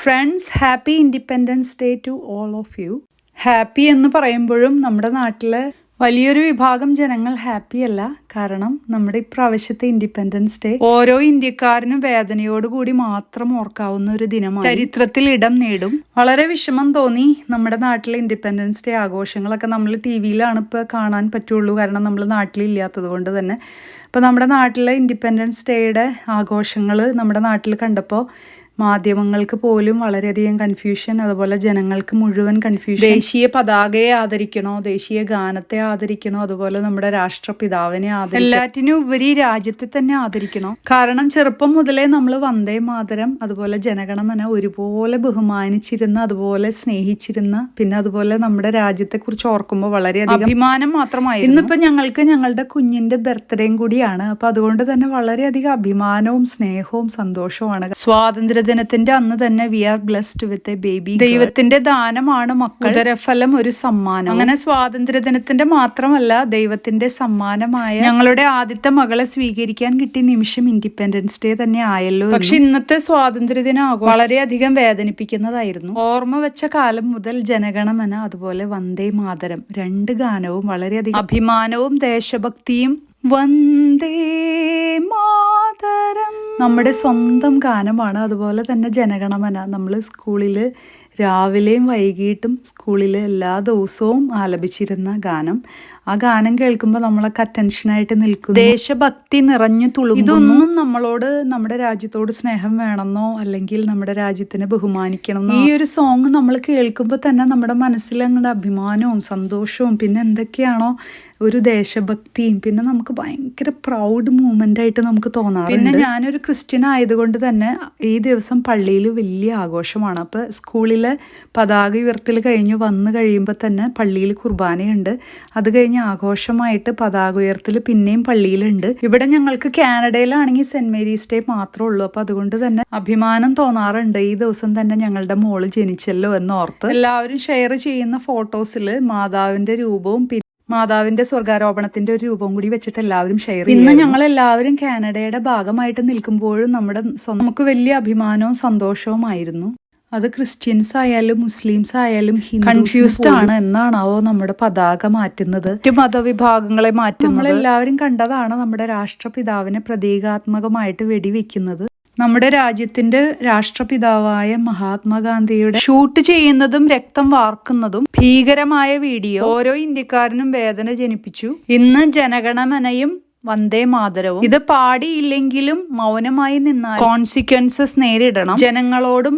Friends, happy independence day to all of you. Happy എന്ന് പറയുമ്പോഴും നമ്മുടെ നാട്ടിലെ വലിയൊരു വിഭാഗം ജനങ്ങൾ ഹാപ്പി അല്ല. കാരണം നമ്മുടെ ഇപ്രാവശ്യത്തെ ഇൻഡിപെൻഡൻസ് ഡേ ഓരോ ഇന്ത്യക്കാരനും വേദനയോടുകൂടി മാത്രം ഓർക്കാവുന്ന ഒരു ദിനമാണ്. ചരിത്രത്തിൽ ഇടം നേടും. വളരെ വിഷമം തോന്നി. നമ്മുടെ നാട്ടിലെ ഇൻഡിപെൻഡൻസ് ഡേ ആഘോഷങ്ങളൊക്കെ നമ്മൾ TV-യിലാണ് ഇപ്പോൾ കാണാൻ പറ്റുള്ളൂ. കാരണം നമ്മൾ നാട്ടിലില്ലാത്തത് കൊണ്ട് തന്നെ. അപ്പോൾ നമ്മുടെ നാട്ടിലെ ഇൻഡിപെൻഡൻസ് ഡേയുടെ ആഘോഷങ്ങൾ നമ്മുടെ നാട്ടിൽ കണ്ടപ്പോൾ മാധ്യമങ്ങൾക്ക് പോലും വളരെയധികം കൺഫ്യൂഷൻ, അതുപോലെ ജനങ്ങൾക്ക് മുഴുവൻ കൺഫ്യൂഷൻ. ദേശീയ പതാകയെ ആദരിക്കണോ, ദേശീയ ഗാനത്തെ ആദരിക്കണോ, അതുപോലെ നമ്മുടെ രാഷ്ട്രപിതാവിനെ ആദരിക്കണോ, എല്ലാറ്റിനും ഉപരി രാജ്യത്തെ തന്നെ ആദരിക്കണോ? കാരണം ചെറുപ്പം മുതലേ നമ്മൾ വന്ദേ മാതരം, അതുപോലെ ജനഗണമന ഒരുപോലെ ബഹുമാനിച്ചിരുന്ന, അതുപോലെ സ്നേഹിച്ചിരുന്ന, പിന്നെ അതുപോലെ നമ്മുടെ രാജ്യത്തെക്കുറിച്ച് ഓർക്കുമ്പോൾ വളരെയധികം അഭിമാനം മാത്രമായി. ഇന്നിപ്പോൾ ഞങ്ങൾക്ക് ഞങ്ങളുടെ കുഞ്ഞിന്റെ ബർത്ത്ഡേയും കൂടിയാണ്. അപ്പം അതുകൊണ്ട് തന്നെ വളരെയധികം അഭിമാനവും സ്നേഹവും സന്തോഷവുമാണ്. സ്വാതന്ത്ര്യദിനത്തിന്റെ അന്ന് തന്നെ we are blessed with a baby. ദൈവത്തിന്റെ ദാനമാണ് മക്കൾ, ഉദരഫലം ഒരു സമ്മാനം. അങ്ങനെ സ്വാതന്ത്ര്യദിനത്തിന്റെ മാത്രമല്ല, ദൈവത്തിന്റെ സമ്മാനമായ ഞങ്ങളുടെ ആദ്യത്തെ മകളെ സ്വീകരിക്കാൻ കിട്ടിയ നിമിഷം ഇൻഡിപെൻഡൻസ് ഡേ തന്നെ ആയല്ലോ. പക്ഷെ ഇന്നത്തെ സ്വാതന്ത്ര്യദിനം വളരെയധികം വേദനിപ്പിക്കുന്നതായിരുന്നു. ഓർമ്മ വെച്ച കാലം മുതൽ ജനഗണമന, അതുപോലെ വന്ദേ മാതരം, രണ്ട് ഗാനവും വളരെയധികം അഭിമാനവും ദേശഭക്തിയും. വന്ദേ മാതരം നമ്മുടെ സ്വന്തം ഗാനമാണ്. അതുപോലെ തന്നെ ജനഗണമന നമ്മൾ സ്കൂളിൽ രാവിലെയും വൈകിട്ടും സ്കൂളിൽ എല്ലാ ദിവസവും ആലപിച്ചിരുന്ന ഗാനം. ആ ഗാനം കേൾക്കുമ്പോൾ നമ്മളൊക്കെ അറ്റൻഷനായിട്ട് നിൽക്കും. ദേശഭക്തി നിറഞ്ഞു തുളുമ്പുന്നു. ഇതൊന്നും നമ്മളോട്, നമ്മുടെ രാജ്യത്തോട് സ്നേഹം വേണമെന്നോ അല്ലെങ്കിൽ നമ്മുടെ രാജ്യത്തിനെ ബഹുമാനിക്കണമെന്നോ. ഈ ഒരു സോങ് നമ്മൾ കേൾക്കുമ്പോൾ തന്നെ നമ്മുടെ മനസ്സിൽ അങ്ങനെ അഭിമാനവും സന്തോഷവും പിന്നെ എന്തൊക്കെയാണോ ഒരു ദേശഭക്തിയും പിന്നെ നമുക്ക് ഭയങ്കര പ്രൗഡ് മൂമെന്റ് ആയിട്ട് നമുക്ക് തോന്നാറുണ്ട്. പിന്നെ ഞാനൊരു ക്രിസ്ത്യൻ ആയതുകൊണ്ട് തന്നെ ഈ ദിവസം പള്ളിയിൽ വലിയ ആഘോഷമാണ്. അപ്പോൾ സ്കൂളിലെ പതാക ഉയർത്തൽ കഴിഞ്ഞ് വന്നു കഴിയുമ്പോൾ തന്നെ പള്ളിയിൽ കുർബാനയുണ്ട്. അത് കഴിഞ്ഞ് ആഘോഷമായിട്ട് പതാക ഉയർത്തൽ പിന്നെയും പള്ളിയിലുണ്ട്. ഇവിടെ ഞങ്ങൾക്ക് കാനഡയിലാണെങ്കിൽ സെന്റ് മേരീസ് ഡേ മാത്രമേ ഉള്ളൂ. അപ്പോൾ അതുകൊണ്ട് തന്നെ അഭിമാനം തോന്നാറുണ്ട്. ഈ ദിവസം തന്നെ ഞങ്ങളുടെ മോള് ജനിച്ചല്ലോ എന്നോർത്ത്. എല്ലാവരും ഷെയർ ചെയ്യുന്ന ഫോട്ടോസിൽ മാതാവിന്റെ രൂപവും മാതാവിന്റെ സ്വർഗാരോപണത്തിന്റെ ഒരു രൂപം കൂടി വെച്ചിട്ട് എല്ലാവരും ഷെയർ ചെയ്യും. ഇന്ന് ഞങ്ങൾ എല്ലാവരും കാനഡയുടെ ഭാഗമായിട്ട് നിൽക്കുമ്പോഴും നമുക്ക് വലിയ അഭിമാനവും സന്തോഷവുമായിരുന്നു. അത് ക്രിസ്ത്യൻസ് ആയാലും മുസ്ലിംസ് ആയാലും കൺഫ്യൂസ്ഡ് ആണ്. എന്നാണാവോ നമ്മുടെ പതാക മാറ്റുന്നത്, മറ്റു മതവിഭാഗങ്ങളെ മാറ്റുന്നത്. നമ്മളെല്ലാവരും കണ്ടതാണ് നമ്മുടെ രാഷ്ട്രപിതാവിനെ പ്രതീകാത്മകമായിട്ട് വെടിവെക്കുന്നത്. നമ്മുടെ രാജ്യത്തിന്റെ രാഷ്ട്രപിതാവായ മഹാത്മാഗാന്ധിയുടെ ഷൂട്ട് ചെയ്യുന്നതും രക്തം വാർക്കുന്നതും ഭീകരമായ വീഡിയോ ഓരോ ഇന്ത്യക്കാരനും വേദന ജനിപ്പിച്ചു. ഇന്ന് ജനഗണമനയും വന്ദേ മാതരവും ഇത് പാടിയില്ലെങ്കിലും മൗനമായി നിന്നാൽ കോൺസിക്വൻസസ് നേരിടണം. ജനങ്ങളോടും